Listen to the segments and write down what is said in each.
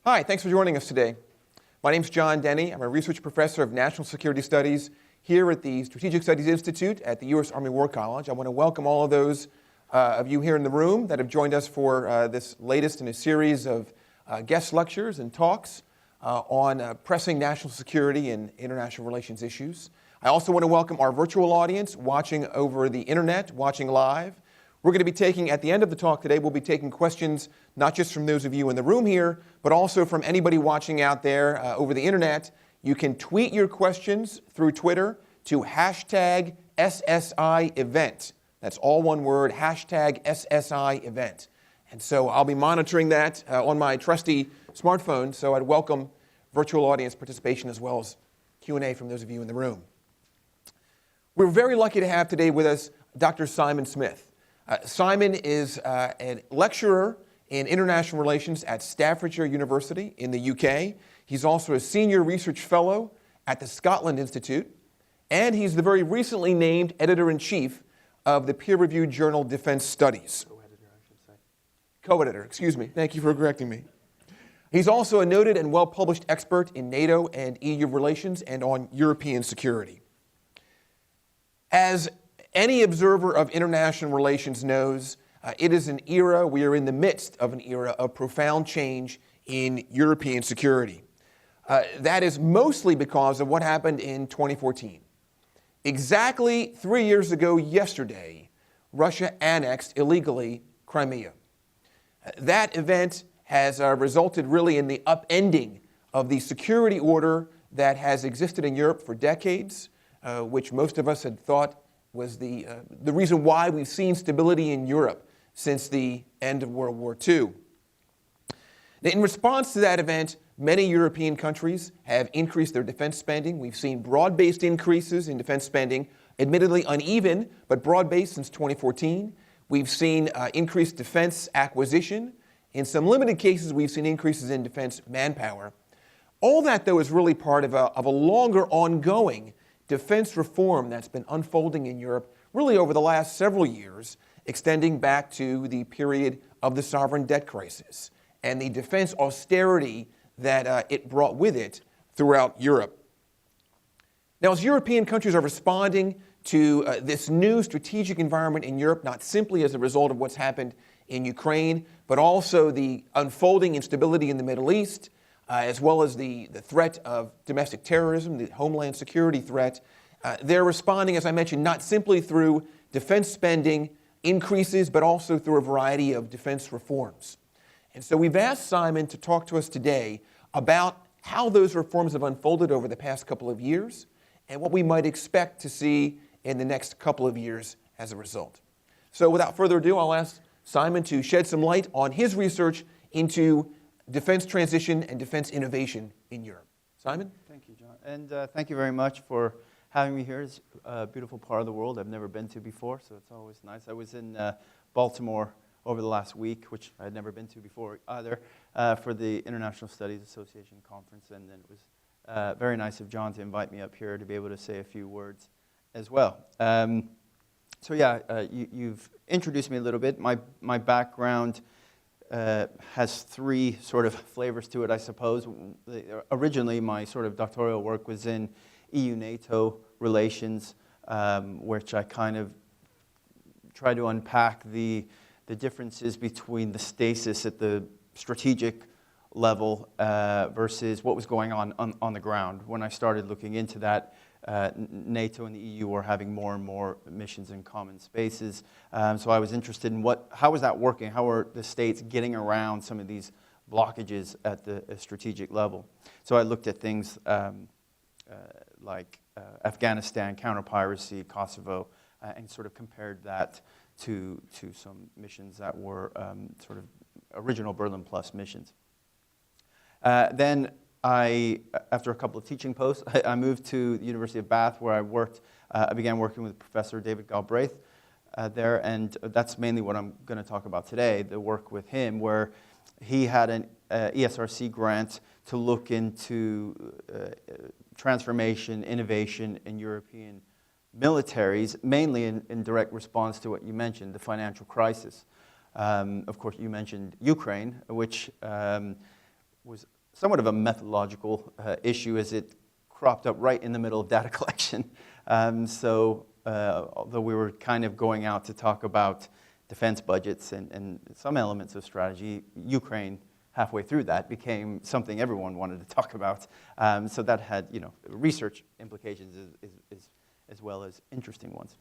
Hi, thanks for joining us today. My name's John Denny. I'm a research professor of national security studies here at the Strategic Studies Institute at the U.S. Army War College. I want to welcome all of those of you here in the room that have joined us for this latest in a series of guest lectures and talks on pressing national security and international relations issues. I also want to welcome our virtual audience watching over the internet, watching live. We're going to be taking, at the end of the talk today, we'll be taking questions not just from those of you in the room here, but also from anybody watching out there over the internet. You can tweet your questions through Twitter to hashtag SSI event. That's all one word, hashtag SSI event. And so I'll be monitoring that on my trusty smartphone, so I'd welcome virtual audience participation as well as Q&A from those of you in the room. We're very lucky to have today with us Dr. Simon Smith. Simon is a lecturer in international relations at Staffordshire University in the UK. He's also a senior research fellow at the Scotland Institute, and he's the very recently named editor-in-chief of the peer-reviewed journal Defense Studies. Co-editor, I should say. Co-editor, excuse me. Thank you for correcting me. He's also a noted and well-published expert in NATO and EU relations and on European security. As any observer of international relations knows, it is an era, we are in the midst of an era of profound change in European security. That is mostly because of what happened in 2014. Exactly 3 years ago yesterday, Russia annexed illegally Crimea. That event has resulted really in the upending of the security order that has existed in Europe for decades, which most of us had thought was the reason why we've seen stability in Europe since the end of World War II. Now, in response to that event, many European countries have increased their defense spending. We've seen broad-based increases in defense spending, admittedly uneven, but broad-based since 2014. We've seen increased defense acquisition. In some limited cases, we've seen increases in defense manpower. All that, though, is really part of a longer ongoing defense reform that's been unfolding in Europe really over the last several years, extending back to the period of the sovereign debt crisis and the defense austerity that it brought with it throughout Europe. Now, as European countries are responding to this new strategic environment in Europe, not simply as a result of what's happened in Ukraine, but also the unfolding instability in the Middle East, as well as the threat of domestic terrorism, the homeland security threat, they're responding, as I mentioned, not simply through defense spending increases, but also through a variety of defense reforms. And so we've asked Simon to talk to us today about how those reforms have unfolded over the past couple of years and what we might expect to see in the next couple of years as a result. So without further ado, I'll ask Simon to shed some light on his research into defense transition and defense innovation in Europe. Simon? Thank you, John. And thank you very much for having me here. It's a beautiful part of the world I've never been to before, so it's always nice. I was in Baltimore over the last week, which I had never been to before either, for the International Studies Association conference, and then it was very nice of John to invite me up here to be able to say a few words as well. You've introduced me a little bit. My background has three sort of flavors to it, I suppose. Originally, my sort of doctoral work was in EU-NATO relations, which I kind of try to unpack the differences between the stasis at the strategic level versus what was going on the ground. When I started looking into that, NATO and the EU were having more and more missions in common spaces. So I was interested in how was that working? How are the states getting around some of these blockages at the strategic level? So I looked at things like Afghanistan, counter-piracy, Kosovo, and sort of compared that to some missions that were sort of original Berlin Plus missions. Then after a couple of teaching posts, I moved to the University of Bath, where I began working with Professor David Galbraith there, and that's mainly what I'm going to talk about today, the work with him, where he had an ESRC grant to look into transformation, innovation in European militaries, mainly in direct response to what you mentioned, the financial crisis. Of course, you mentioned Ukraine, which was somewhat of a methodological issue, as it cropped up right in the middle of data collection. Although we were kind of going out to talk about defense budgets and some elements of strategy, Ukraine, halfway through that, became something everyone wanted to talk about. So that had, research implications as well as interesting ones.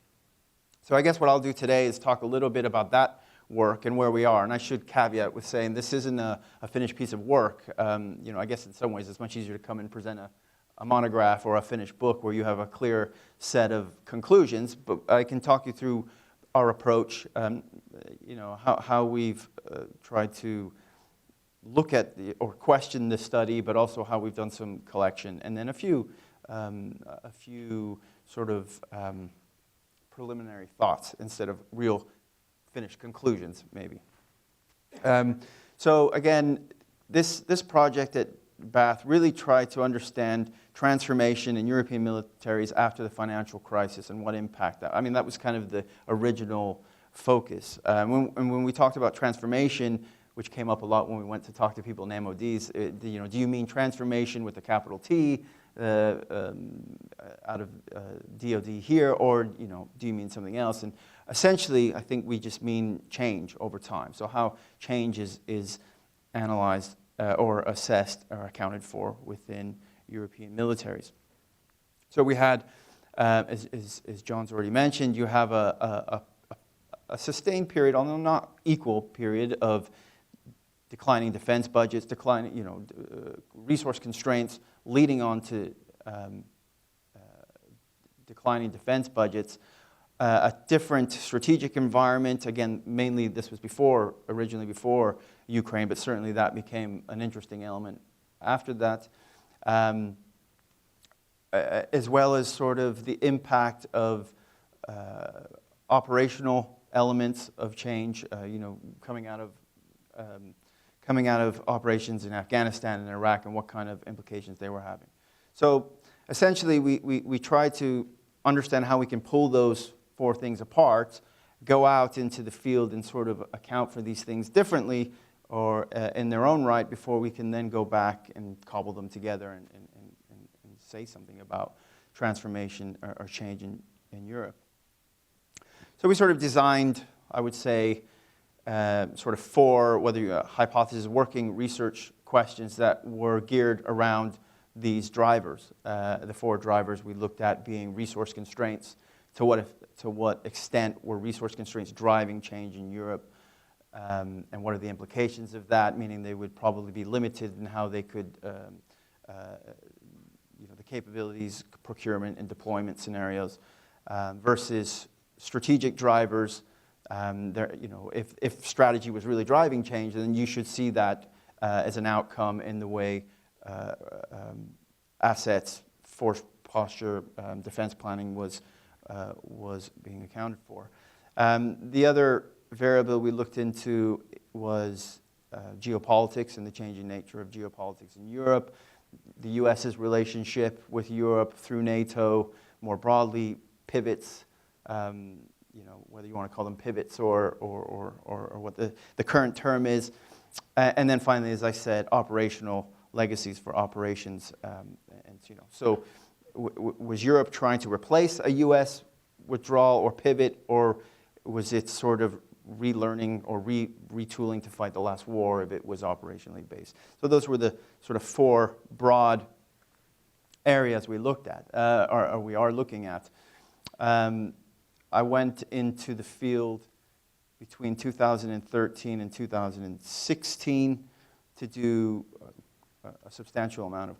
So I guess what I'll do today is talk a little bit about that work and where we are. And I should caveat with saying this isn't a finished piece of work. I guess in some ways it's much easier to come and present a monograph or a finished book where you have a clear set of conclusions. But I can talk you through our approach, how we've tried to look at or question the study, but also how we've done some collection, and then a few sort of preliminary thoughts instead of real finished conclusions, maybe. So again, this project at Bath really tried to understand transformation in European militaries after the financial crisis and what impact that. I mean, that was kind of the original focus. When we talked about transformation, which came up a lot when we went to talk to people in MODs, do you mean transformation with a capital T out of DOD here, or do you mean something else? And essentially, I think we just mean change over time. So how change is analyzed or assessed or accounted for within European militaries. So we had, as John's already mentioned, you have a sustained period, although not equal period, of declining defense budgets, resource constraints, leading on to declining defense budgets, a different strategic environment. Again, mainly this was originally before Ukraine, but certainly that became an interesting element after that, as well as sort of the impact of operational elements of change, coming out of operations in Afghanistan and Iraq, and what kind of implications they were having. So essentially, we try to understand how we can pull those four things apart, go out into the field and sort of account for these things differently or in their own right before we can then go back and cobble them together and say something about transformation or change in Europe. So we sort of designed, I would say, sort of four, whether you're hypothesis working research questions that were geared around these drivers. The four drivers we looked at being resource constraints. To what extent were resource constraints driving change in Europe? And what are the implications of that? Meaning they would probably be limited in how they could, the capabilities, procurement, and deployment scenarios versus strategic drivers. If strategy was really driving change, then you should see that as an outcome in the way assets, force posture, defense planning was being accounted for. The other variable we looked into was geopolitics and the changing nature of geopolitics in Europe, the U.S.'s relationship with Europe through NATO, more broadly, pivots, whether you want to call them pivots or what the current term is. And then finally, as I said, operational legacies for operations. So was Europe trying to replace a U.S. withdrawal or pivot, or was it sort of relearning or retooling to fight the last war if it was operationally based? So those were the sort of four broad areas we looked at, or we are looking at. I went into the field between 2013 and 2016 to do a substantial amount of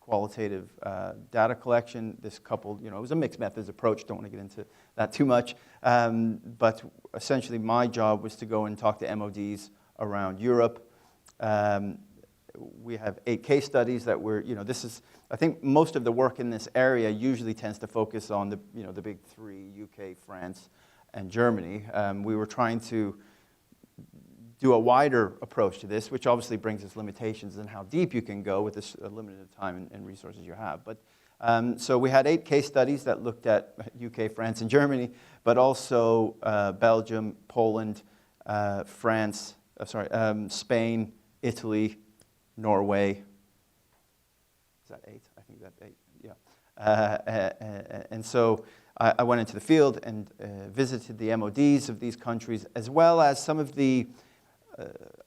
qualitative data collection. This coupled, it was a mixed methods approach. Don't want to get into that too much. But essentially, my job was to go and talk to MODs around Europe. We have 8 case studies that were, I think most of the work in this area usually tends to focus on the big three, UK, France, and Germany. We were trying to do a wider approach to this, which obviously brings its limitations in how deep you can go with this limited time and resources you have. But so we had 8 case studies that looked at UK, France, and Germany, but also Belgium, Poland, Spain, Italy, Norway. Is that 8? I think that's 8, yeah. And so I went into the field and visited the MODs of these countries, as well as some of the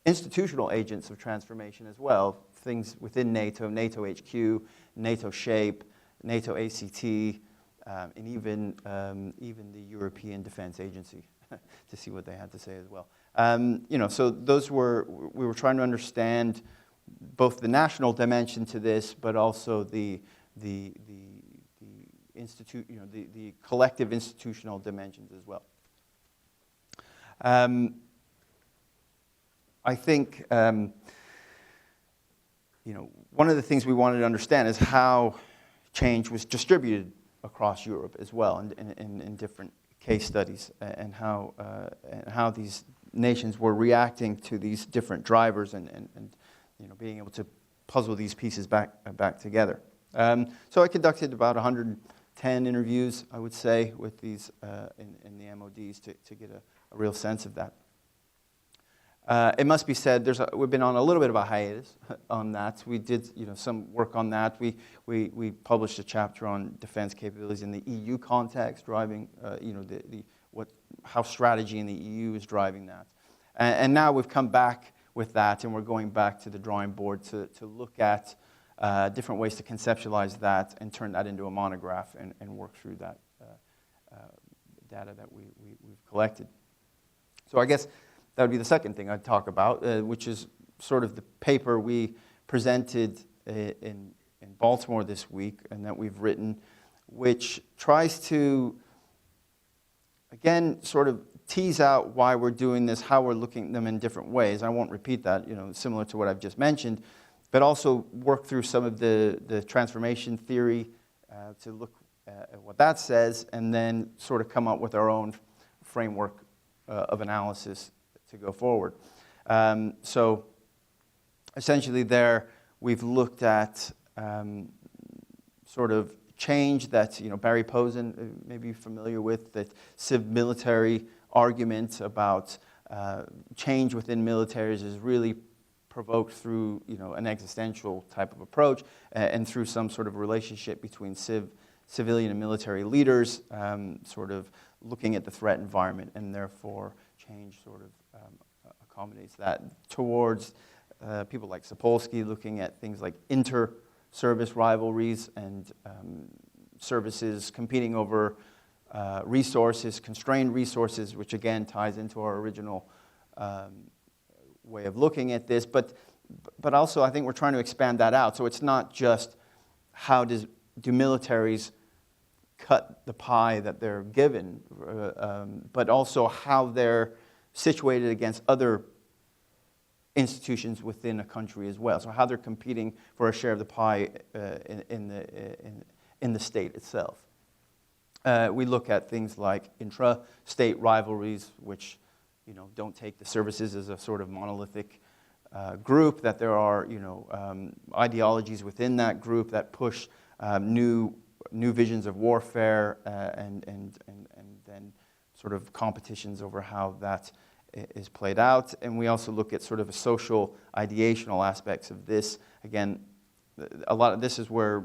institutional agents of transformation as well, things within NATO, NATO HQ, NATO SHAPE, NATO ACT, and even the European Defence Agency, to see what they had to say as well. So we were trying to understand both the national dimension to this, but also the collective institutional dimensions as well. I think one of the things we wanted to understand is how change was distributed across Europe as well, in different case studies, and how these nations were reacting to these different drivers, and being able to puzzle these pieces back together. So I conducted about 110 interviews, I would say, with these in the MODs to get a real sense of that. It must be said, we've been on a little bit of a hiatus on that. We did, some work on that. We published a chapter on defense capabilities in the EU context, driving, how strategy in the EU is driving that. And now we've come back with that, and we're going back to the drawing board to look at different ways to conceptualize that and turn that into a monograph and work through that data that we've collected. So I guess that would be the second thing I'd talk about, which is sort of the paper we presented in Baltimore this week and that we've written, which tries to, again, sort of tease out why we're doing this, how we're looking at them in different ways. I won't repeat that, similar to what I've just mentioned, but also work through some of the transformation theory to look at what that says, and then sort of come up with our own framework of analysis to go forward. So essentially there we've looked at sort of change that, Barry Posen may be familiar with, that civ-military argument about change within militaries is really provoked through an existential type of approach and through some sort of relationship between civilian and military leaders, sort of looking at the threat environment, and therefore change sort of accommodates that towards people like Sapolsky, looking at things like inter-service rivalries and services competing over resources, constrained resources, which again ties into our original way of looking at this. But also I think we're trying to expand that out. So it's not just how do militaries cut the pie that they're given, but also how they're situated against other institutions within a country as well. So how they're competing for a share of the pie in the state itself. We look at things like intra-state rivalries, which don't take the services as a sort of monolithic group, that there are ideologies within that group that push new visions of warfare, and then sort of competitions over how that is played out. And we also look at sort of a social ideational aspects of this. Again, a lot of this is where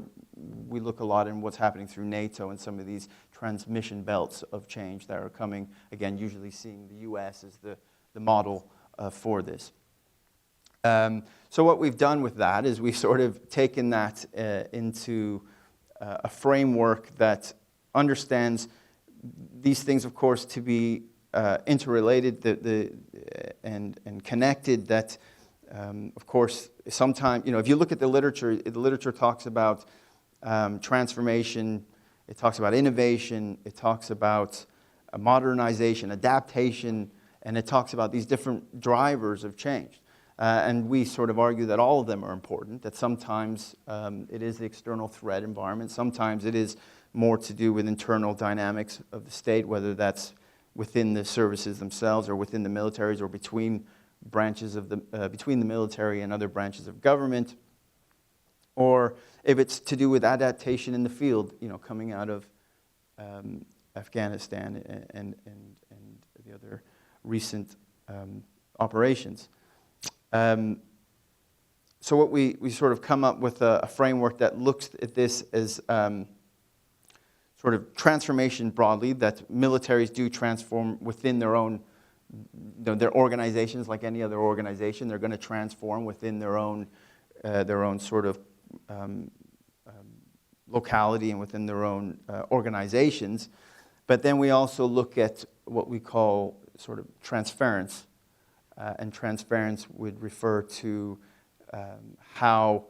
we look a lot in what's happening through NATO and some of these transmission belts of change that are coming, again, usually seeing the US as the model for this. So what we've done with that is we've sort of taken that into a framework that understands these things, of course, to be interrelated and connected. That, of course, sometimes, if you look at the literature talks about transformation, it talks about innovation, it talks about modernization, adaptation, and it talks about these different drivers of change. And we sort of argue that all of them are important, that sometimes it is the external threat environment, sometimes it is more to do with internal dynamics of the state, whether that's within the services themselves or within the militaries or between branches of between the military and other branches of government, or if it's to do with adaptation in the field, coming out of Afghanistan and the other recent operations. so what we sort of come up with a framework that looks at this as sort of transformation broadly, that militaries do transform within their own, their organizations like any other organization. They're going to transform within their own sort of locality and within their own organizations. But then we also look at what we call sort of transference. And transference would refer to how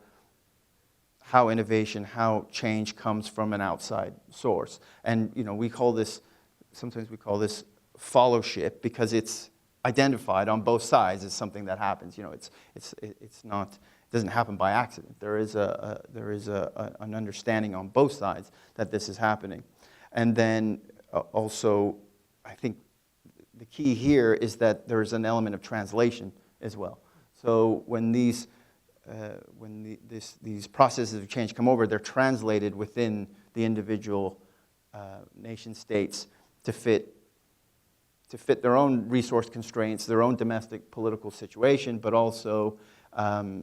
innovation, how change comes from an outside source. And we call this, sometimes we call this followship, because it's identified on both sides as something that happens. It's not, it doesn't happen by accident. There is an understanding on both sides that this is happening. And then also, I think the key here is that there is an element of translation as well. So when these processes of change come over, they're translated within the individual nation states to fit their own resource constraints, their own domestic political situation, but also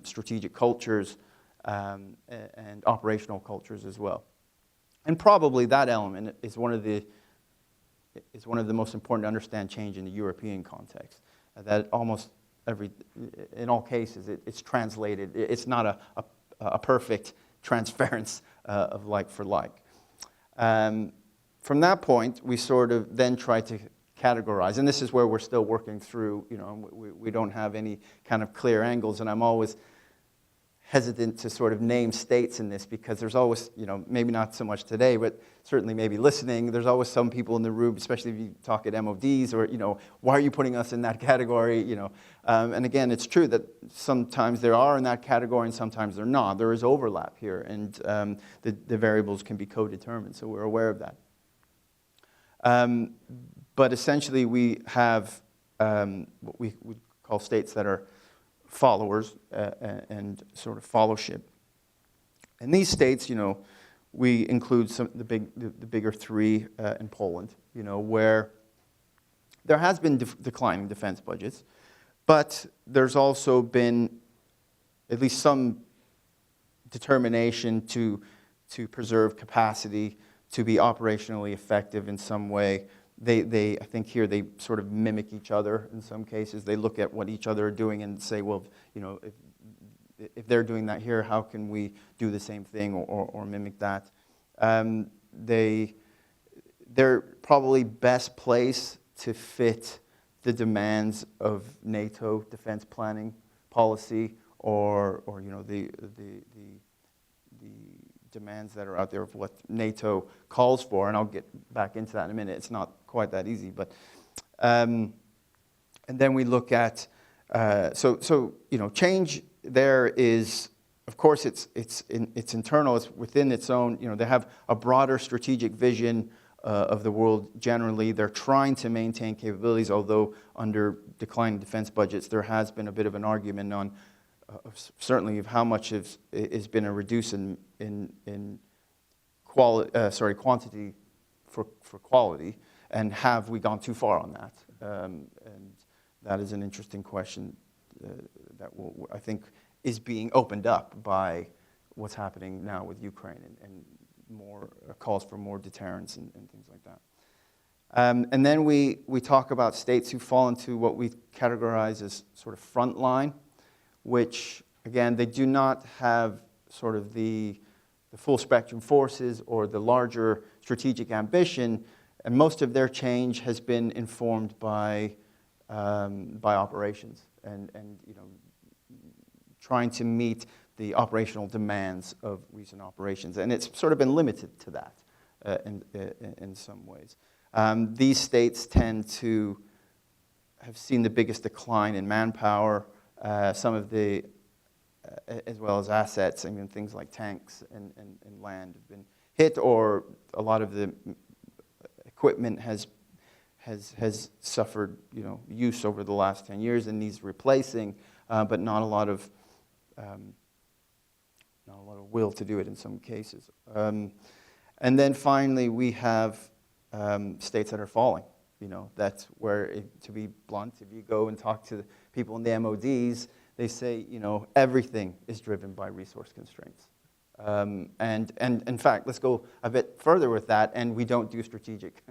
strategic cultures and operational cultures as well. And probably that element is one of the most important to understand change in the European context. That almost in all cases, it's translated. It's not a perfect transference of like for like. From that point, we sort of then try to categorize, and this is where we're still working through. We don't have any kind of clear angles, and I'm always hesitant to sort of name states in this, because there's always, maybe not so much today, but certainly maybe listening, there's always some people in the room, especially if you talk at MODs, or, why are you putting us in that category, And again, it's true that sometimes there are in that category and sometimes they're not. There is overlap here, and the variables can be co-determined, so we're aware of that. But essentially we have what we would call states that are followers and sort of fellowship. And these states, we include the bigger three in Poland, where there has been declining defense budgets, but there's also been at least some determination to preserve capacity, to be operationally effective in some way. I think here they sort of mimic each other in some cases. They look at what each other are doing and say, well, if they're doing that here, how can we do the same thing or mimic that? They're probably best placed to fit the demands of NATO defense planning policy, or the demands that are out there of what NATO calls for, and I'll get back into that in a minute. It's not quite that easy, but and then we look at change there is, of course, it's internal. It's within its own. They have a broader strategic vision of the world generally. They're trying to maintain capabilities, although under declining defense budgets, there has been a bit of an argument on certainly of how much has been a reduce in quantity for quality, and have we gone too far on that? And that is an interesting question that I think is being opened up by what's happening now with Ukraine and more calls for more deterrence and things like that. And then we talk about states who fall into what we categorize as sort of frontline, which, again, they do not have sort of the full spectrum forces or the larger strategic ambition, and most of their change has been informed by operations and trying to meet the operational demands of recent operations, and it's sort of been limited to that in some ways. These states tend to have seen the biggest decline in manpower, some of the, as well as assets. I mean, things like tanks and land have been hit, or a lot of the equipment has suffered, use over the last 10 years and needs replacing, but not a lot of will to do it in some cases. And then finally, we have states that are falling. That's where, to be blunt, if you go and talk to the people in the MODs, they say, you know, everything is driven by resource constraints. And in fact, let's go a bit further with that, and we don't do strategic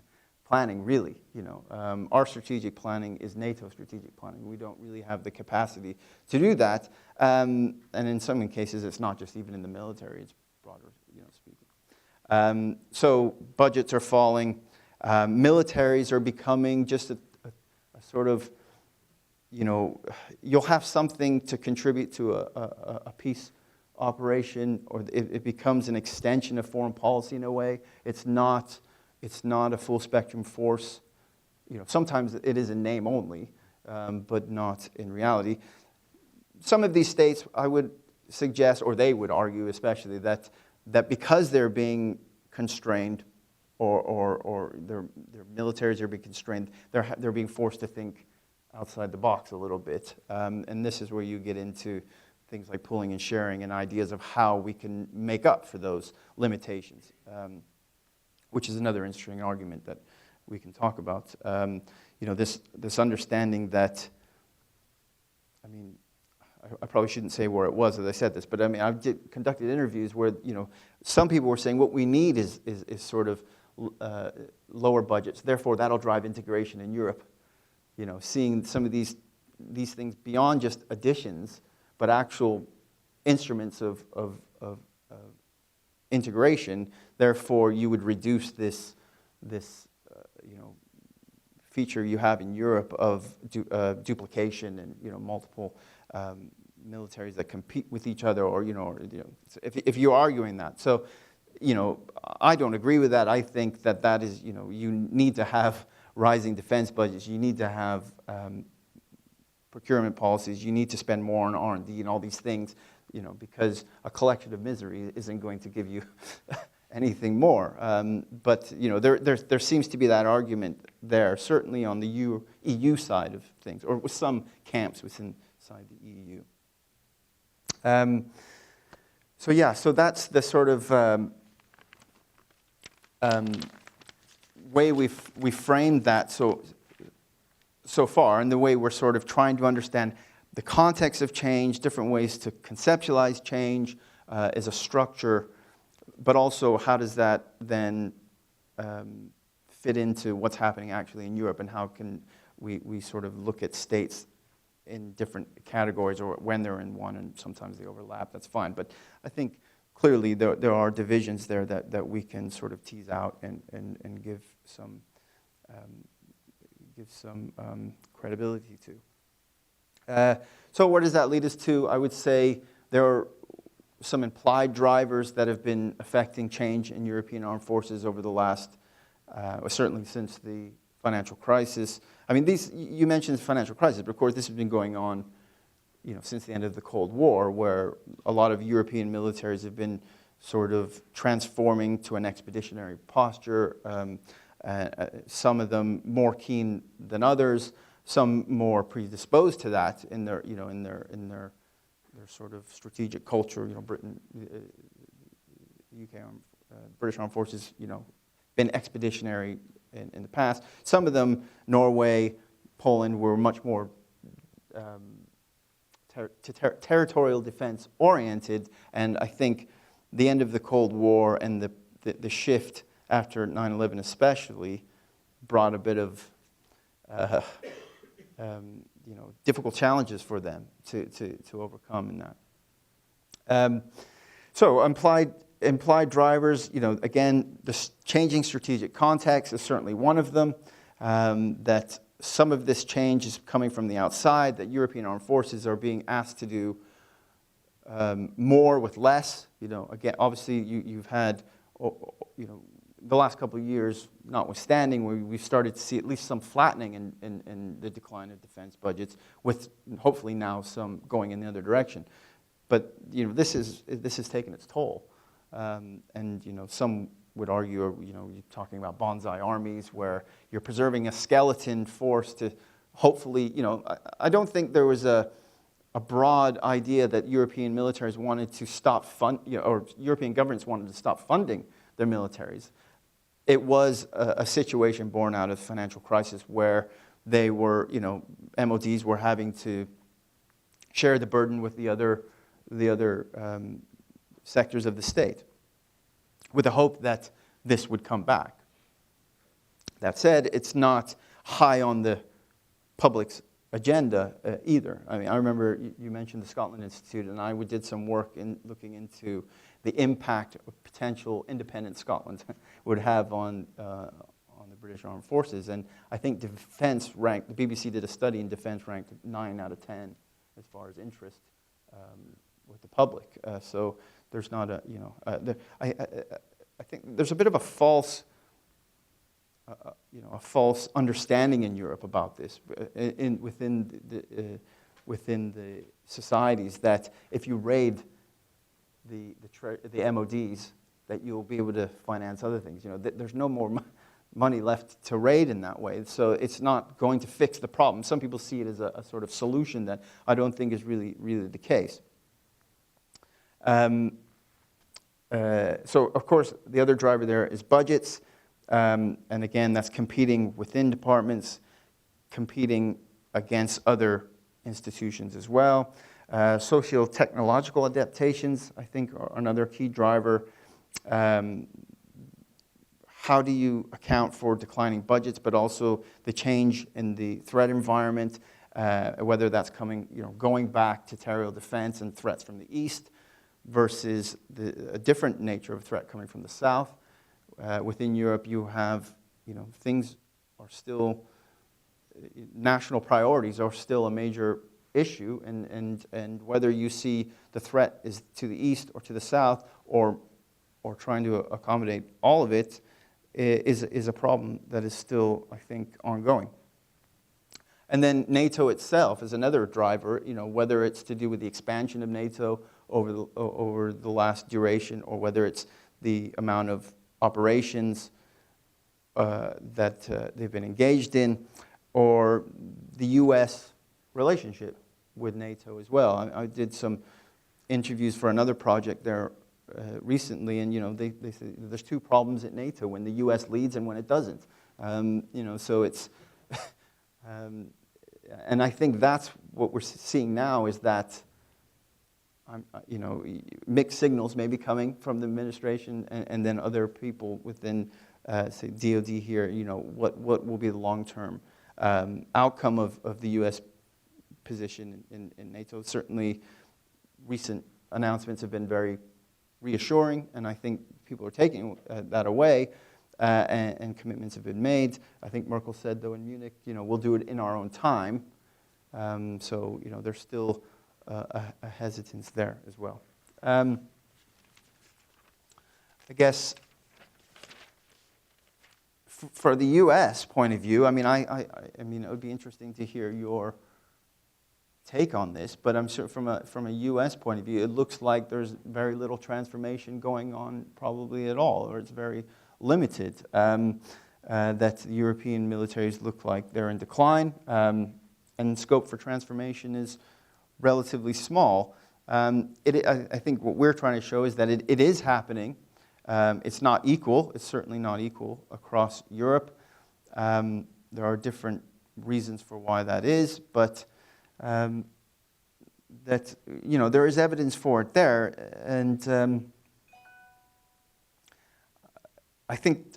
planning, really. You know, our strategic planning is NATO strategic planning. We don't really have the capacity to do that, and in some cases, it's not just even in the military; it's broader, you know, speaking. So budgets are falling. Militaries are becoming just a sort of, you know, you'll have something to contribute to a peace operation, or it becomes an extension of foreign policy in a way. It's not a full spectrum force. You know, sometimes it is in name only, but not in reality. Some of these states, I would suggest, or they would argue especially, that because they're being constrained, or their militaries are being constrained, they're being forced to think outside the box a little bit. And this is where you get into things like pooling and sharing and ideas of how we can make up for those limitations, which is another interesting argument that we can talk about. You know, this understanding that, I mean, I probably shouldn't say where it was as I said this, but I mean, conducted interviews where, you know, some people were saying what we need is sort of lower budgets. Therefore, that'll drive integration in Europe. You know, seeing some of these things beyond just additions, but actual instruments of integration. Therefore, you would reduce this you know, feature you have in Europe of duplication and, you know, multiple militaries that compete with each other, or if you're arguing that. So, you know, I don't agree with that. I think that is, you know, you need to have rising defense budgets. You need to have procurement policies. You need to spend more on R&D and all these things, you know, because a collection of misery isn't going to give you anything more. But, you know, there seems to be that argument there, certainly on the EU side of things, or with some camps inside the EU. So yeah, so that's the sort of way we framed that so far, and the way we're sort of trying to understand the context of change, different ways to conceptualize change as a structure, but also how does that then fit into what's happening actually in Europe, and how can we sort of look at states in different categories, or when they're in one, and sometimes they overlap, that's fine. But I think clearly there are divisions there that we can sort of tease out and give some credibility to. So where does that lead us to? I would say there are some implied drivers that have been affecting change in European armed forces over the last, certainly since the financial crisis. I mean, you mentioned the financial crisis, but of course this has been going on, you know, since the end of the Cold War, where a lot of European militaries have been sort of transforming to an expeditionary posture. Some of them more keen than others, some more predisposed to that in their, you know, in their sort of strategic culture. You know, Britain, UK, British Armed Forces, you know, been expeditionary in the past. Some of them, Norway, Poland, were much more territorial defense oriented, and I think the end of the Cold War and the shift after 9/11 especially brought a bit of you know, difficult challenges for them to overcome in that. So implied drivers, you know, again, the changing strategic context is certainly one of them. That some of this change is coming from the outside, that European armed forces are being asked to do more with less. You know, again, obviously you've had, you know, the last couple of years, notwithstanding, we've started to see at least some flattening in the decline of defense budgets, with hopefully now some going in the other direction. But, you know, this has taken its toll, and, you know, some would argue, you know, you're talking about bonsai armies where you're preserving a skeleton force to hopefully, you know, I don't think there was a broad idea that European militaries wanted to stop or European governments wanted to stop funding their militaries. It was a situation born out of the financial crisis where they were, you know, MODs were having to share the burden with the other sectors of the state, with the hope that this would come back. That said, it's not high on the public's agenda either. I mean, I remember you mentioned the Scotland Institute, and I did some work in looking into the impact of potential independent Scotland would have on the British Armed Forces. And I think defense ranked, the BBC did a study in defense ranked 9 out of 10 as far as interest with the public. So there's not a, I think there's a bit of a false a false understanding in Europe about this, within the societies, that if you raid the MODs, that you'll be able to finance other things. There's no more money left to raid in that way, so it's not going to fix the problem. Some people see it as a sort of solution that I don't think is really the case. So, of course, the other driver there is budgets. And again, that's competing within departments, competing against other institutions as well. Socio-technological adaptations, I think, are another key driver. How do you account for declining budgets, but also the change in the threat environment, whether that's going back to territorial defense and threats from the east versus a different nature of threat coming from the south. Within Europe, you have, things are still, national priorities are still a major issue, and whether you see the threat is to the east or to the south, or trying to accommodate all of it, is a problem that is still, I think, ongoing. And then NATO itself is another driver, whether it's to do with the expansion of NATO over the last duration, or whether it's the amount of operations that they've been engaged in, or the U.S. relationship with NATO as well. I did some interviews for another project there recently, and they say there's two problems at NATO: when the U.S. leads and when it doesn't. So it's, and I think that's what we're seeing now, is that mixed signals may be coming from the administration and then other people within, say, DoD here. What will be the long-term outcome of the U.S. position in NATO? Certainly, recent announcements have been very reassuring, and I think people are taking that away, and commitments have been made. I think Merkel said, though, in Munich, we'll do it in our own time. So there's still a hesitance there as well. I guess for the U.S. point of view, I mean, it would be interesting to hear your take on this, but I'm sure from a U.S. point of view, it looks like there's very little transformation going on, probably at all, or it's very limited. That the European militaries look like they're in decline, and scope for transformation is relatively small. I think what we're trying to show is that it is happening. It's not equal. It's certainly not equal across Europe. There are different reasons for why that is, but that there is evidence for it there, and I think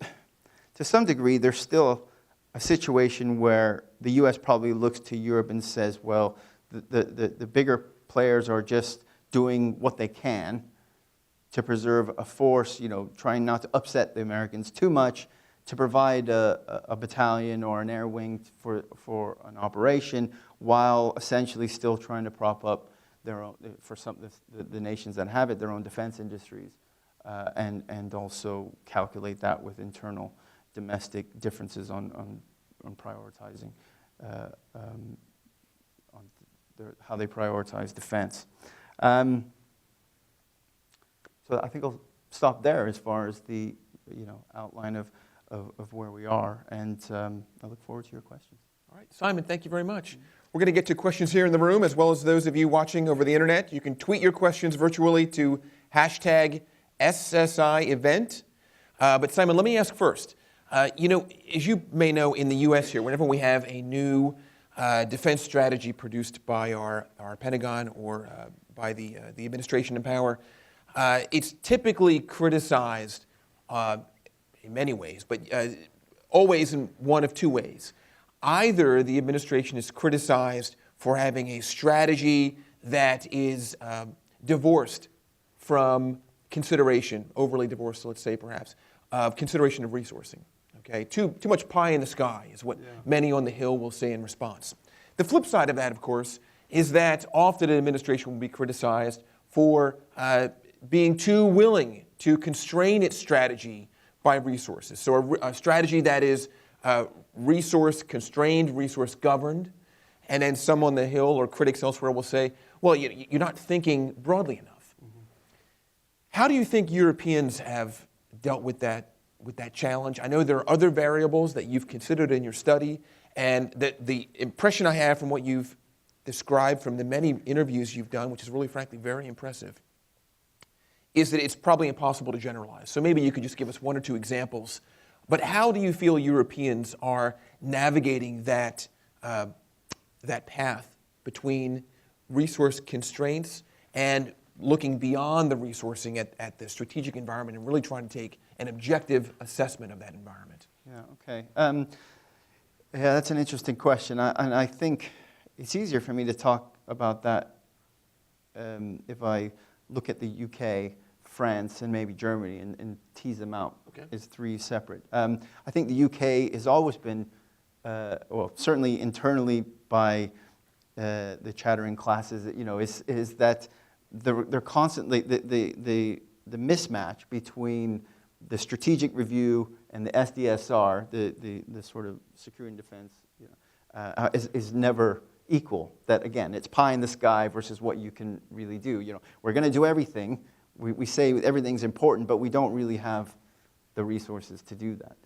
to some degree there's still a situation where the U.S. probably looks to Europe and says, well, the bigger players are just doing what they can to preserve a force, trying not to upset the Americans too much, to provide a battalion or an air wing for an operation, while essentially still trying to prop up their own, for the nations that have it, their own defense industries, and also calculate that with internal domestic differences on prioritizing, how they prioritize defense. So I think I'll stop there as far as the outline of where we are, and I look forward to your questions. All right, Simon, thank you very much. We're going to get to questions here in the room, as well as those of you watching over the internet. You can tweet your questions virtually to hashtag SSI event. But Simon, let me ask first. As you may know, in the U.S. here, whenever we have a new defense strategy produced by our Pentagon or by the administration in power, it's typically criticized in many ways, but always in one of two ways. Either the administration is criticized for having a strategy that is divorced from consideration, overly divorced, let's say perhaps, of consideration of resourcing. Okay, too much pie in the sky is what many on the Hill will say in response. The flip side of that, of course, is that often an administration will be criticized for being too willing to constrain its strategy by resources. So a strategy that is resource constrained, resource governed, and then some on the Hill or critics elsewhere will say, well, you're not thinking broadly enough. Mm-hmm. How do you think Europeans have dealt with that challenge? I know there are other variables that you've considered in your study, and that the impression I have from what you've described from the many interviews you've done, which is really frankly very impressive, is that it's probably impossible to generalize. So maybe you could just give us one or two examples. But how do you feel Europeans are navigating that path between resource constraints and looking beyond the resourcing at the strategic environment and really trying to take an objective assessment of that environment? Yeah, okay. Yeah, that's an interesting question. And I think it's easier for me to talk about that if I look at the UK, France, and maybe Germany and tease them out as three separate. I think the UK has always been, well, certainly internally by the chattering classes, is that they're constantly, the mismatch between the strategic review and the SDSR, the sort of security and defense, is never equal. That again, it's pie in the sky versus what you can really do. We're going to do everything. We say everything's important, but we don't really have the resources to do that.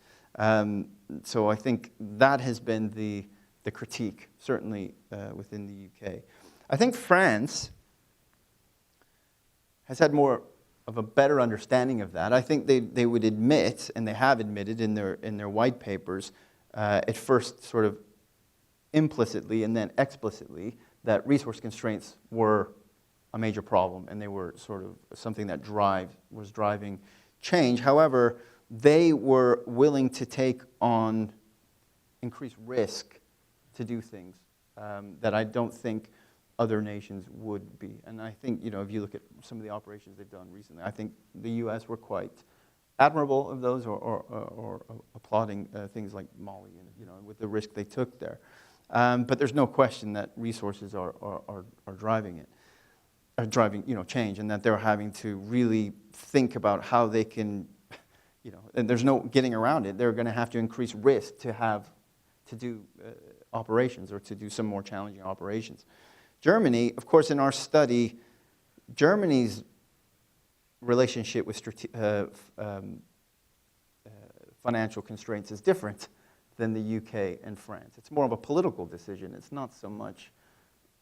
So I think that has been the critique, certainly within the UK. I think France has had more of a better understanding of that. I think they would admit, and they have admitted in their white papers, at first sort of implicitly and then explicitly, that resource constraints were a major problem, and they were sort of something that was driving change. However, they were willing to take on increased risk to do things that I don't think other nations would be. And I think, if you look at some of the operations they've done recently, I think the U.S. were quite admirable of those, or applauding things like Mali, and with the risk they took there. But there's no question that resources are driving it. Driving change, and that they're having to really think about how they can, and there's no getting around it. They're going to have to increase risk to do operations, or to do some more challenging operations. Germany, of course, in our study, Germany's relationship with financial constraints is different than the UK and France. It's more of a political decision. It's not so much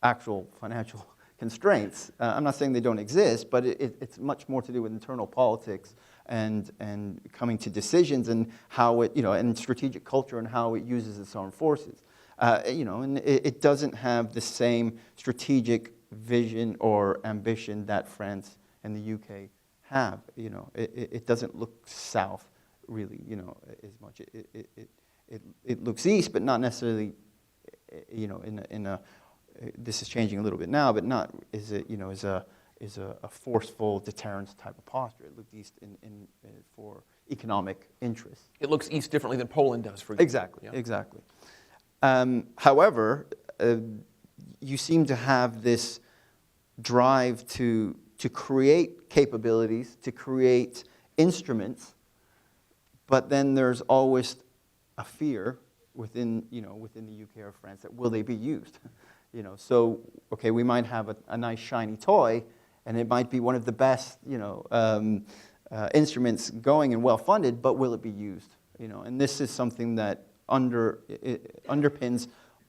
actual financial constraints. I'm not saying they don't exist, but it's much more to do with internal politics and coming to decisions, and how it, and strategic culture, and how it uses its armed forces. And it doesn't have the same strategic vision or ambition that France and the UK have. It doesn't look south really, as much. It looks east, but not necessarily, in a this is changing a little bit now, but not is a forceful deterrence type of posture. It looked east for economic interests. It looks east differently than Poland does, for example. Exactly. However, you seem to have this drive to create capabilities, to create instruments, but then there's always a fear within the UK or France that will they be used? So okay, we might have a nice shiny toy, and it might be one of the best instruments going and well funded, but will it be used? And this is something that underpins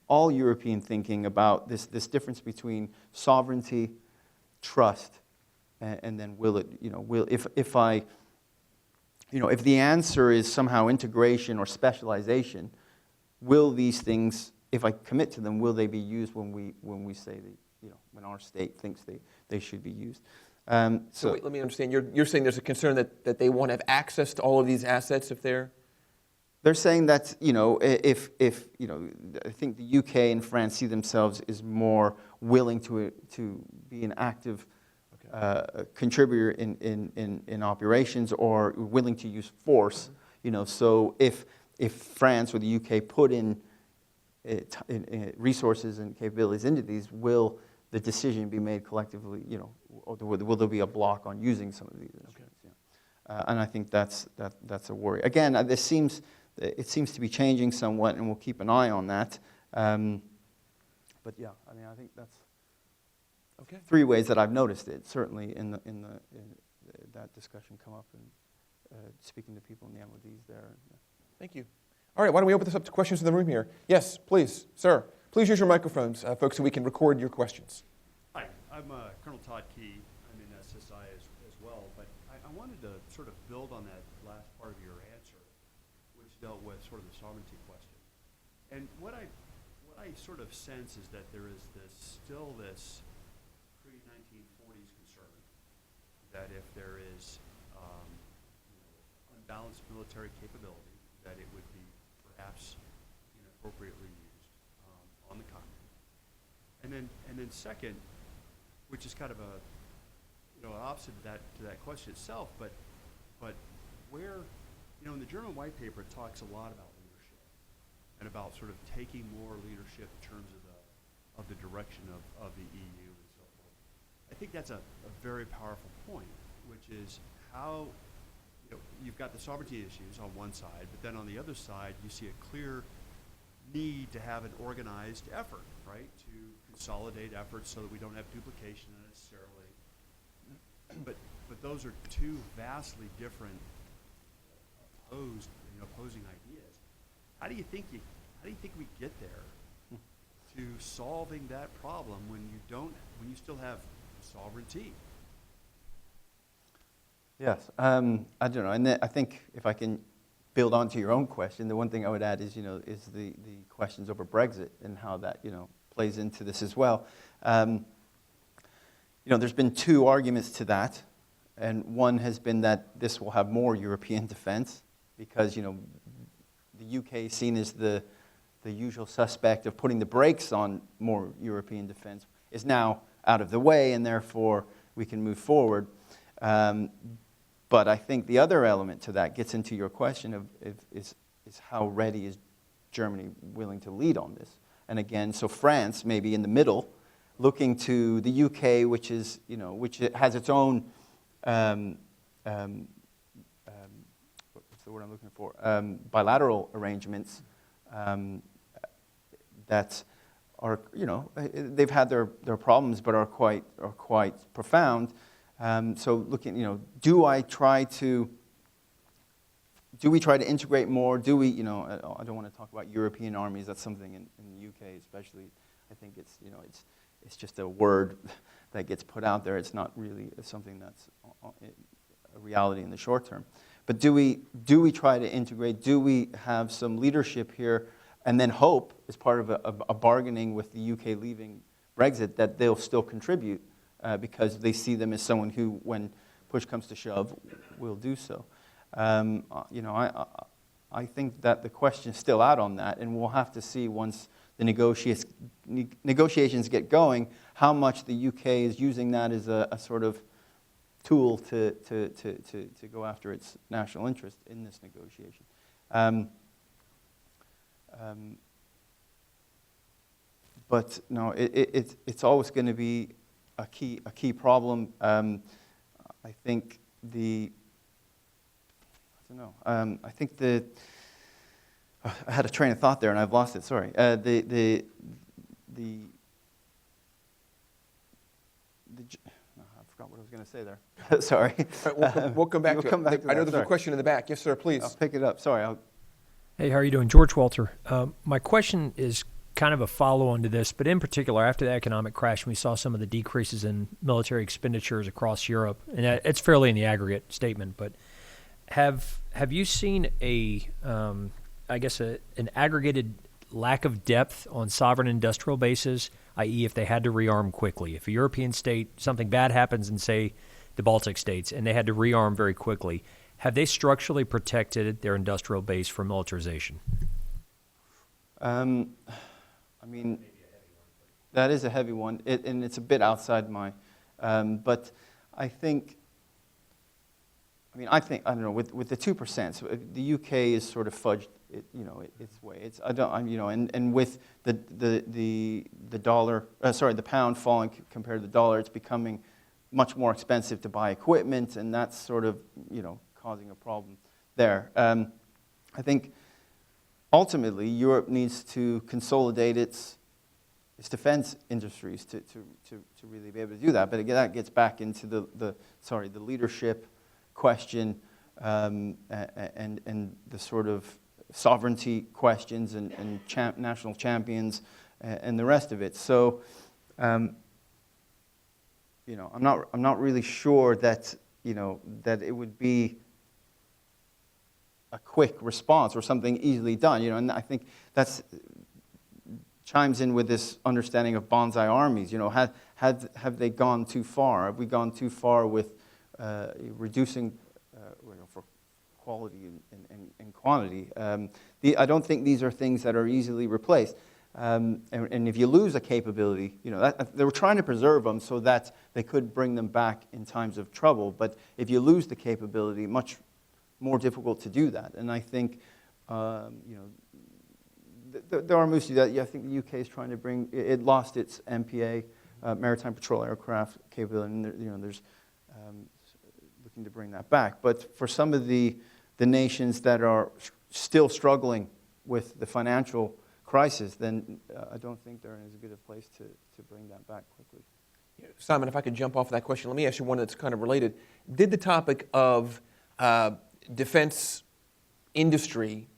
all European thinking about this difference between sovereignty, trust, and then will it? If the answer is somehow integration or specialization, will these things if I commit to them, will they be used when we say that, when our state thinks they should be used? So wait, let me understand. You're saying there's a concern that they won't have access to all of these assets if they're... They're saying that, if I think the UK and France see themselves as more willing to be an active contributor in operations, or willing to use force, so if France or the UK put in resources and capabilities into these, will the decision be made collectively, or will there be a block on using some of these instruments? Okay. Yeah. And I think that's a worry. Again, it seems to be changing somewhat, and we'll keep an eye on that. But yeah, I think that's okay. 3 ways that I've noticed it. Certainly in that discussion come up, and speaking to people in the MODs there. Yeah. Thank you. All right, why don't we open this up to questions in the room here? Yes, please, sir. Please use your microphones, folks, so we can record your questions. Hi, I'm Colonel Todd Key. I'm in SSI as well, but I wanted to sort of build on that last part of your answer, which dealt with sort of the sovereignty question. And what I sort of sense is that there is still this pre-1940s concern that if there is unbalanced military capability, that it would be perhaps inappropriately used on the continent. And then second, which is kind of an opposite to that question itself, but where, in the German white paper, it talks a lot about leadership and about sort of taking more leadership in terms of the direction of the EU and so forth. I think that's a very powerful point, which is how you've got the sovereignty issues on one side, but then on the other side, you see a clear need to have an organized effort, right, to consolidate efforts so that we don't have duplication necessarily. But those are 2 vastly different opposing ideas. How do you think we get there to solving that problem when you still have sovereignty? Yes, I don't know, and I think if I can build onto your own question, the one thing I would add is the questions over Brexit and how that plays into this as well. There's been 2 arguments to that, and one has been that this will have more European defense because the UK is seen as the usual suspect of putting the brakes on more European defense is now out of the way, and therefore we can move forward. But I think the other element to that gets into your question is how ready is Germany willing to lead on this? And again, so France may be in the middle, looking to the UK, which has its own what's the word I'm looking for? Bilateral arrangements that are they've had their problems, but are quite profound. So looking, do we try to integrate more? Do we, I don't want to talk about European armies. That's something in the UK, especially. I think it's just a word that gets put out there. It's not really something that's a reality in the short term. But do we try to integrate? Do we have some leadership here, and then hope, as part of a bargaining with the UK leaving Brexit, that they'll still contribute? Because they see them as someone who, when push comes to shove, will do so. I think that the question is still out on that, and we'll have to see once the negotiations get going, how much the UK is using that as a sort of tool to go after its national interest in this negotiation. But no, it's always going to be a key problem. I think I had a train of thought there and I've lost it. Sorry. I forgot what I was going to say there. Sorry. Right, we'll come back to it. I know there's a question in the back. Yes, sir. Please. I'll pick it up. Sorry. Hey, how are you doing, George Walter? My question is kind of a follow-on to this, but in particular, after the economic crash, we saw some of the decreases in military expenditures across Europe, and it's fairly in the aggregate statement. But have you seen an aggregated lack of depth on sovereign industrial bases, i.e., if they had to rearm quickly. If a European state, something bad happens in, say, the Baltic states, and they had to rearm very quickly, have they structurally protected their industrial base from militarization? I mean, that is a heavy one, and it's a bit outside my, but I think, I don't know, with the 2%, so the UK is sort of fudged, its way. And with the dollar, the pound falling compared to the dollar, it's becoming much more expensive to buy equipment, and that's sort of, causing a problem there. I think ultimately Europe needs to consolidate its defense industries to really be able to do that. But again, that gets back into the leadership question and the sort of sovereignty questions and national champions and the rest of it. So, I'm not really sure that that it would be a quick response or something easily done. And I think that's chimes in with this understanding of bonsai armies. Have they gone too far? Have we gone too far with reducing for quality and quantity? I don't think these are things that are easily replaced. And if you lose a capability, they were trying to preserve them so that they could bring them back in times of trouble. But if you lose the capability, much more difficult to do that. And I think, there are moves to that. Yeah, I think the UK is trying to bring. It lost its MPA, Maritime Patrol Aircraft capability, and there's looking to bring that back. But for some of the nations that are still struggling with the financial crisis, then I don't think they're in as good a place to bring that back quickly. Simon, if I could jump off that question, let me ask you one that's kind of related. Did the topic of defense industry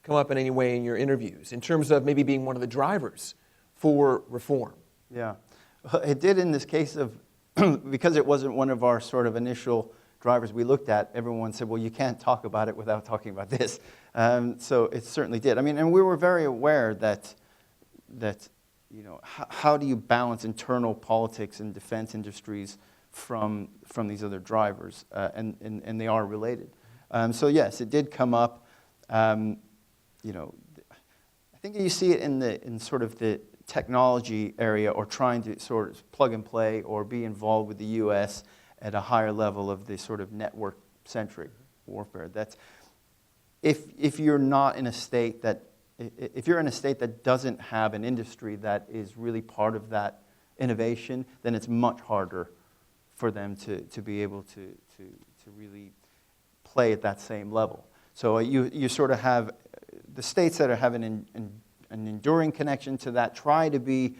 come up in any way in your interviews, in terms of maybe being one of the drivers for reform? Yeah, it did in this case of, because it wasn't one of our sort of initial drivers we looked at, everyone said, well, you can't talk about it without talking about this. So it certainly did. And we were very aware that how do you balance internal politics and defense industries from these other drivers, and they are related. So yes, it did come up. I think you see it in sort of the technology area, or trying to sort of plug and play or be involved with the U.S. at a higher level of the sort of network-centric warfare. That's if you're not in a state that if you're in a state that doesn't have an industry that is really part of that innovation, then it's much harder for them to be able to really play at that same level. So you sort of have the states that are having an enduring connection to that try to be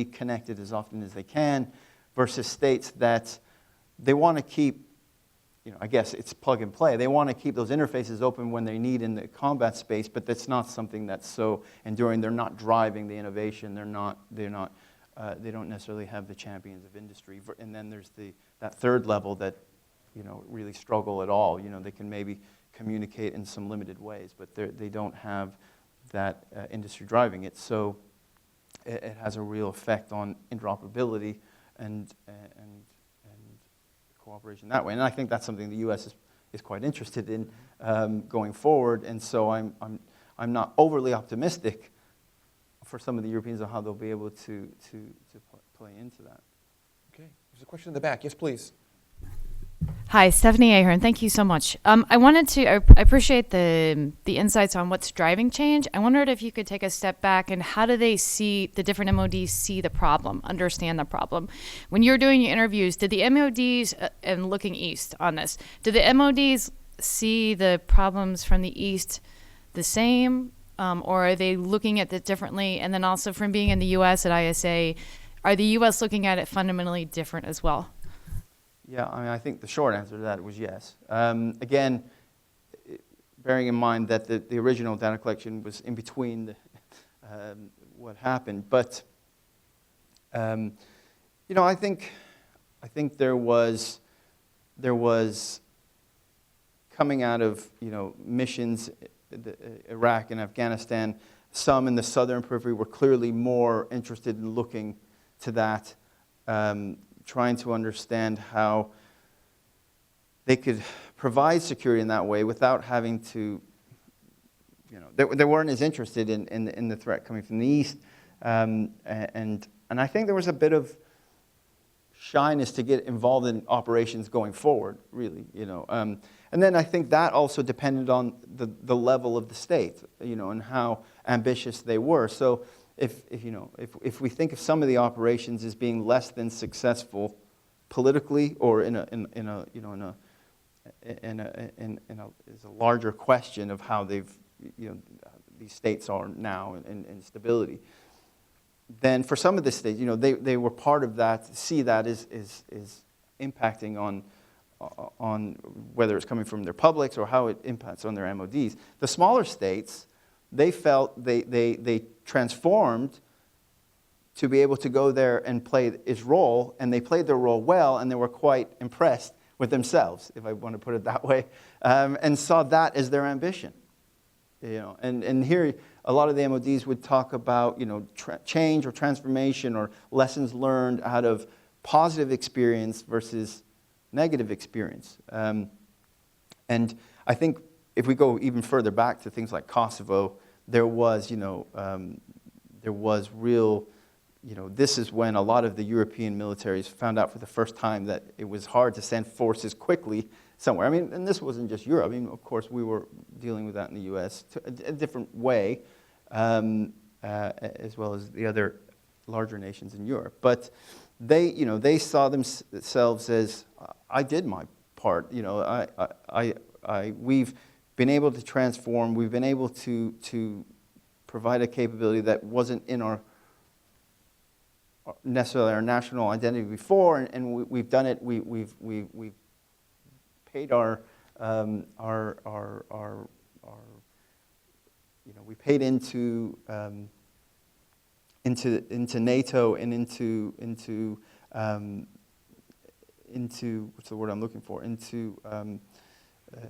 connected as often as they can, versus states that they want to keep, I guess it's plug and play. They want to keep those interfaces open when they need in the combat space, but that's not something that's so enduring. They're not driving the innovation. They don't necessarily have the champions of industry. And then there's that third level that really struggle at all. They can maybe communicate in some limited ways, but they don't have that industry driving it. So it has a real effect on interoperability and cooperation that way. And I think that's something the U.S. is quite interested in going forward. And so I'm not overly optimistic for some of the Europeans on how they'll be able to play into that. Okay, there's a question in the back. Yes, please. Hi, Stephanie Ahern. Thank you so much. I appreciate the insights on what's driving change. I wondered if you could take a step back and how do they see, the different MODs see the problem, understand the problem? When you're doing your interviews, did the MODs, and looking east on this, do the MODs see the problems from the east the same, or are they looking at it differently? And then also from being in the U.S. at ISA, are the U.S. looking at it fundamentally different as well? Yeah, I think the short answer to that was yes. Again, bearing in mind that the original data collection was in between what happened, but I think there was coming out of missions Iraq and Afghanistan. Some in the southern periphery were clearly more interested in looking to that, trying to understand how they could provide security in that way without having to, they weren't as interested in the threat coming from the east. And I think there was a bit of shyness to get involved in operations going forward, really, And then I think that also depended on the level of the state, and how ambitious they were. So if we think of some of the operations as being less than successful politically, or is a larger question of how these states are now in stability. Then for some of the states, they were part of that, see that is impacting on whether it's coming from their publics or how it impacts on their MODs. The smaller states, they felt they transformed to be able to go there and play its role, and they played their role well, and they were quite impressed with themselves, if I want to put it that way, and saw that as their ambition. And here a lot of the MODs would talk about change or transformation or lessons learned out of positive experience versus negative experience. And I think if we go even further back to things like Kosovo, there was real, this is when a lot of the European militaries found out for the first time that it was hard to send forces quickly somewhere. I mean, and this wasn't just Europe. I mean, of course, we were dealing with that in the U.S. A different way, as well as the other larger nations in Europe. But they saw themselves as, I did my part. We've been able to transform. We've been able to provide a capability that wasn't in necessarily our national identity before, and we've done it. We've paid we paid into NATO and into what's the word I'm looking for?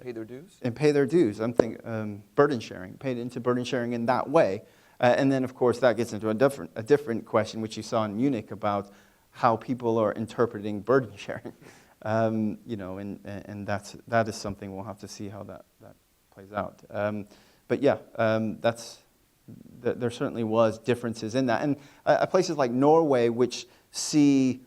Pay their dues? And pay their dues. I'm thinking burden sharing. Paid into burden sharing in that way. And then, of course, that gets into a different question, which you saw in Munich, about how people are interpreting burden sharing. And that is something we'll have to see how that plays out. But yeah, there certainly was differences in that. And places like Norway, which see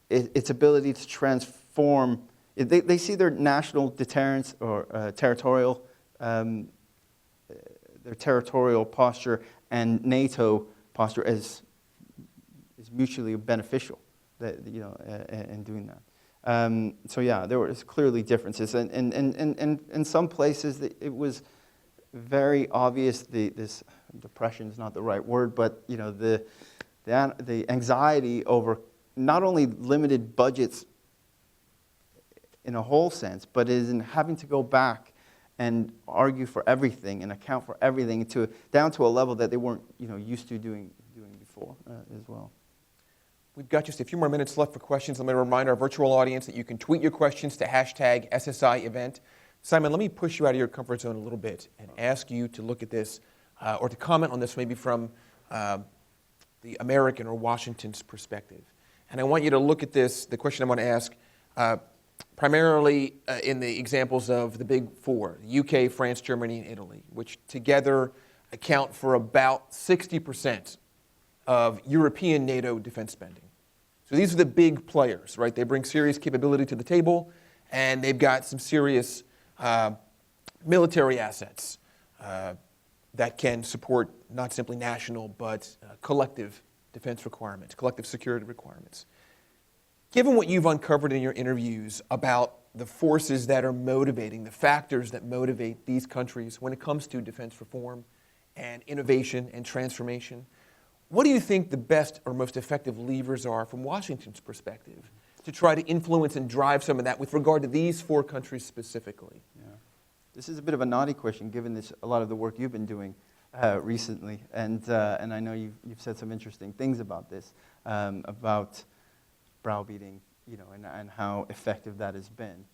its ability to transform, they see their national deterrence or territorial posture and NATO posture as mutually beneficial, in doing that. So yeah, there was clearly differences, and in some places it was very obvious. This depression is not the right word, but the anxiety over not only limited budgets in a whole sense, but is in having to go back and argue for everything and account for everything down to a level that they weren't used to doing before as well. We've got just a few more minutes left for questions. Let me remind our virtual audience that you can tweet your questions to hashtag SSI event. Simon, let me push you out of your comfort zone a little bit and ask you to look at this or to comment on this maybe from the American or Washington's perspective. And I want you to look at this, the question I want to ask, primarily in the examples of the big four, the UK, France, Germany, and Italy, which together account for about 60% of European NATO defense spending. So these are the big players, right? They bring serious capability to the table, and they've got some serious military assets that can support not simply national, but collective defense requirements, collective security requirements. Given what you've uncovered in your interviews about the forces that are motivating, the factors that motivate these countries when it comes to defense reform and innovation and transformation, what do you think the best or most effective levers are from Washington's perspective to try to influence and drive some of that with regard to these four countries specifically? Yeah. This is a bit of a naughty question, given a lot of the work you've been doing recently, and I know you've said some interesting things about this, about browbeating, and how effective that has been.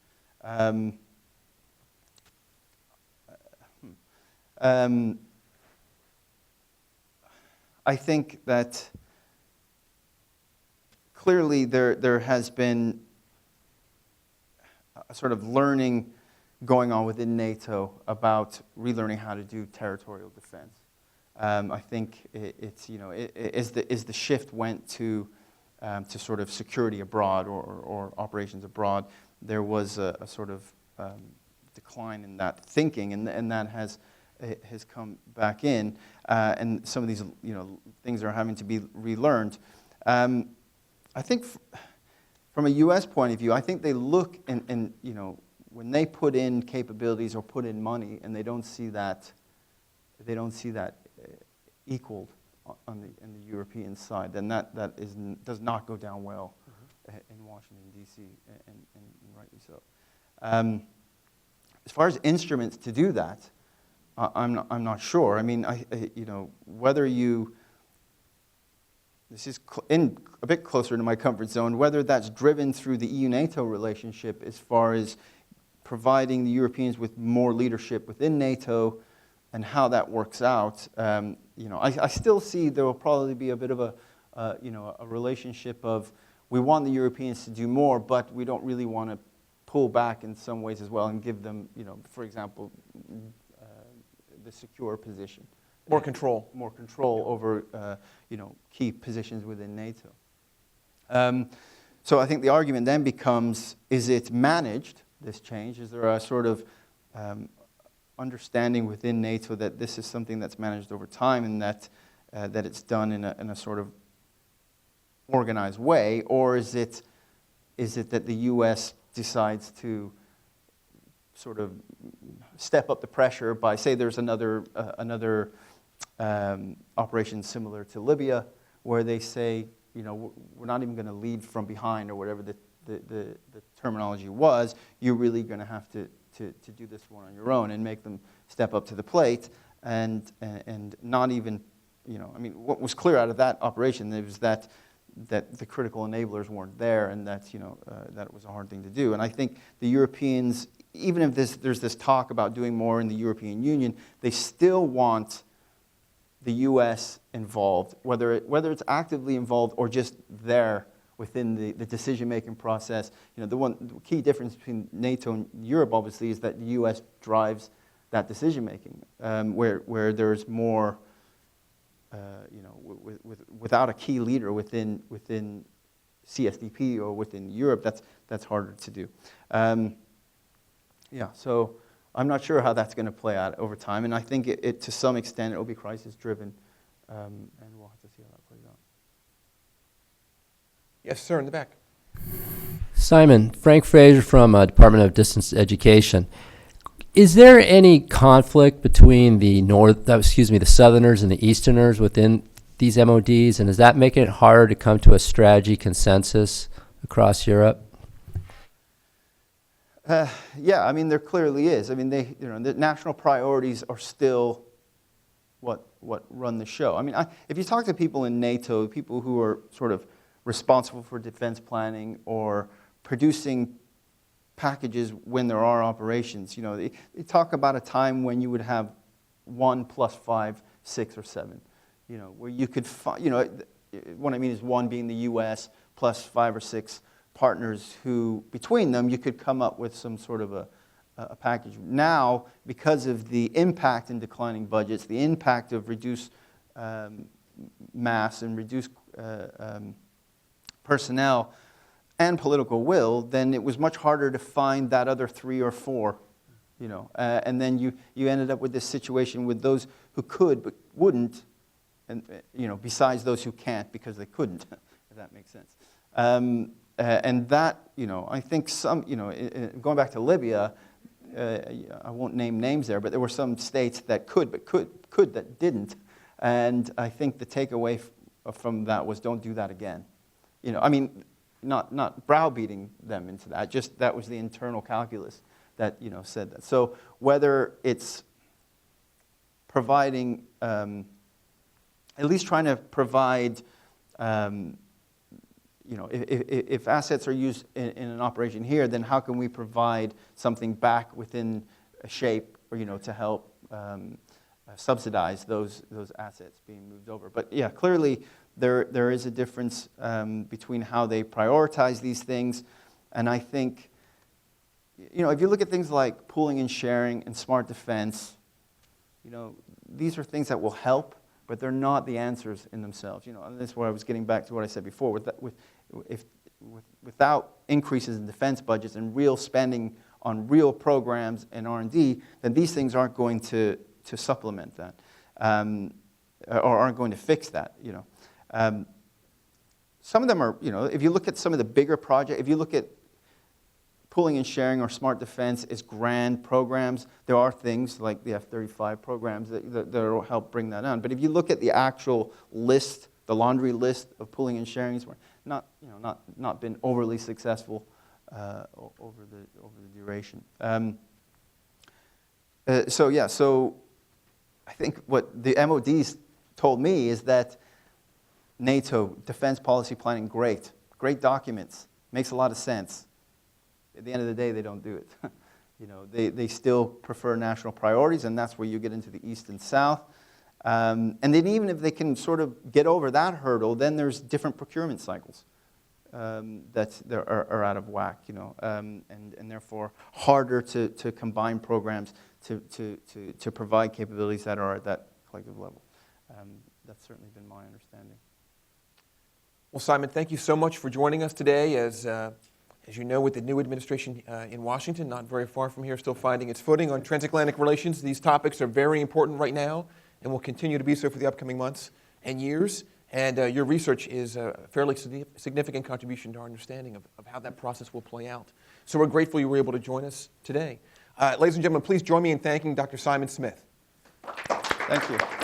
I think that clearly there has been a sort of learning going on within NATO about relearning how to do territorial defense. I think as the shift went to sort of security abroad or operations abroad, there was a sort of decline in that thinking, and that has come back in, and some of these things are having to be relearned. I think from a U.S. point of view, I think they look and when they put in capabilities or put in money, and they don't see that equaled in the European side, then that does not go down well in Washington D.C. and rightly so. As far as instruments to do that, I'm not sure. I mean, whether you, this is a bit closer to my comfort zone, whether that's driven through the EU-NATO relationship as far as providing the Europeans with more leadership within NATO and how that works out. I still see there will probably be a bit of a relationship of we want the Europeans to do more, but we don't really want to pull back in some ways as well and give them, for example, the secure position. More control. More control over, key positions within NATO. So I think the argument then becomes, is it managed, this change? Is there a sort of understanding within NATO that this is something that's managed over time and that it's done in a sort of organized way? Or is it that the U.S. decides to sort of step up the pressure by, say there's another operation similar to Libya, where they say, we're not even going to lead from behind, or whatever the terminology was. You're really going to have to do this one on your own and make them step up to the plate, and not even, what was clear out of that operation was that the critical enablers weren't there, and that that it was a hard thing to do. And I think the Europeans, even if there's this talk about doing more in the European Union, they still want the U.S. involved, whether it's actively involved or just there within the decision-making process. The key difference between NATO and Europe, obviously, is that the U.S. drives that decision-making, where there's more, without a key leader within CSDP or within Europe, that's harder to do. So I'm not sure how that's going to play out over time, and I think it to some extent it will be crisis-driven, and we'll have to see how that plays out. Yes, sir, in the back. Simon, Frank Fraser from Department of Distance Education. Is there any conflict between the Southerners and the Easterners within these MODs, and is that making it harder to come to a strategy consensus across Europe? There clearly is. The national priorities are still what run the show. If you talk to people in NATO, people who are sort of responsible for defense planning or producing packages when there are operations, they talk about a time when you would have 1 + 5, 6 or 7, where you could find, what I mean is 1 being the U.S. plus 5 or 6 partners who, between them, you could come up with some sort of a package. Now, because of the impact in declining budgets, the impact of reduced mass and reduced personnel and political will, then it was much harder to find that other 3 or 4, and then you ended up with this situation with those who could but wouldn't, and besides those who can't because they couldn't, if that makes sense. And that, I think some, going back to Libya, I won't name names there, but there were some states that could that didn't, and I think the takeaway from that was don't do that again. Not browbeating them into that, just that was the internal calculus that said that. So whether it's providing, at least trying to provide, if assets are used in an operation here, then how can we provide something back within a shape, or to help subsidize those assets being moved over. But yeah, clearly there is a difference between how they prioritize these things, and I think, you know, if you look at things like pooling and sharing and smart defense, you know, these are things that will help, but they're not the answers in themselves. You know, and this is where I was getting back to what I said before. Without increases in defense budgets and real spending on real programs and R&D, then these things aren't going to supplement that, or aren't going to fix that. You know, some of them are. You know, if you look at some of the bigger projects, if you look at pooling and sharing or smart defense as grand programs, there are things like the F-35 programs that will help bring that on. But if you look at the actual list, the laundry list of pooling and sharing, it's not been overly successful over the duration. So I think what the MOD's told me is that NATO defense policy planning, great documents, makes a lot of sense. At the end of the day, they don't do it. You know, they still prefer national priorities, and that's where you get into the East and South. And then even if they can sort of get over that hurdle, then there's different procurement cycles that are out of whack, you know, and therefore harder to combine programs to provide capabilities that are at that collective level. That's certainly been my understanding. Well, Simon, thank you so much for joining us today. As you know, with the new administration in Washington, not very far from here, still finding its footing on transatlantic relations, these topics are very important right now and will continue to be so for the upcoming months and years. And your research is a fairly significant contribution to our understanding of how that process will play out. So we're grateful you were able to join us today. Ladies and gentlemen, please join me in thanking Dr. Simon Smith. Thank you.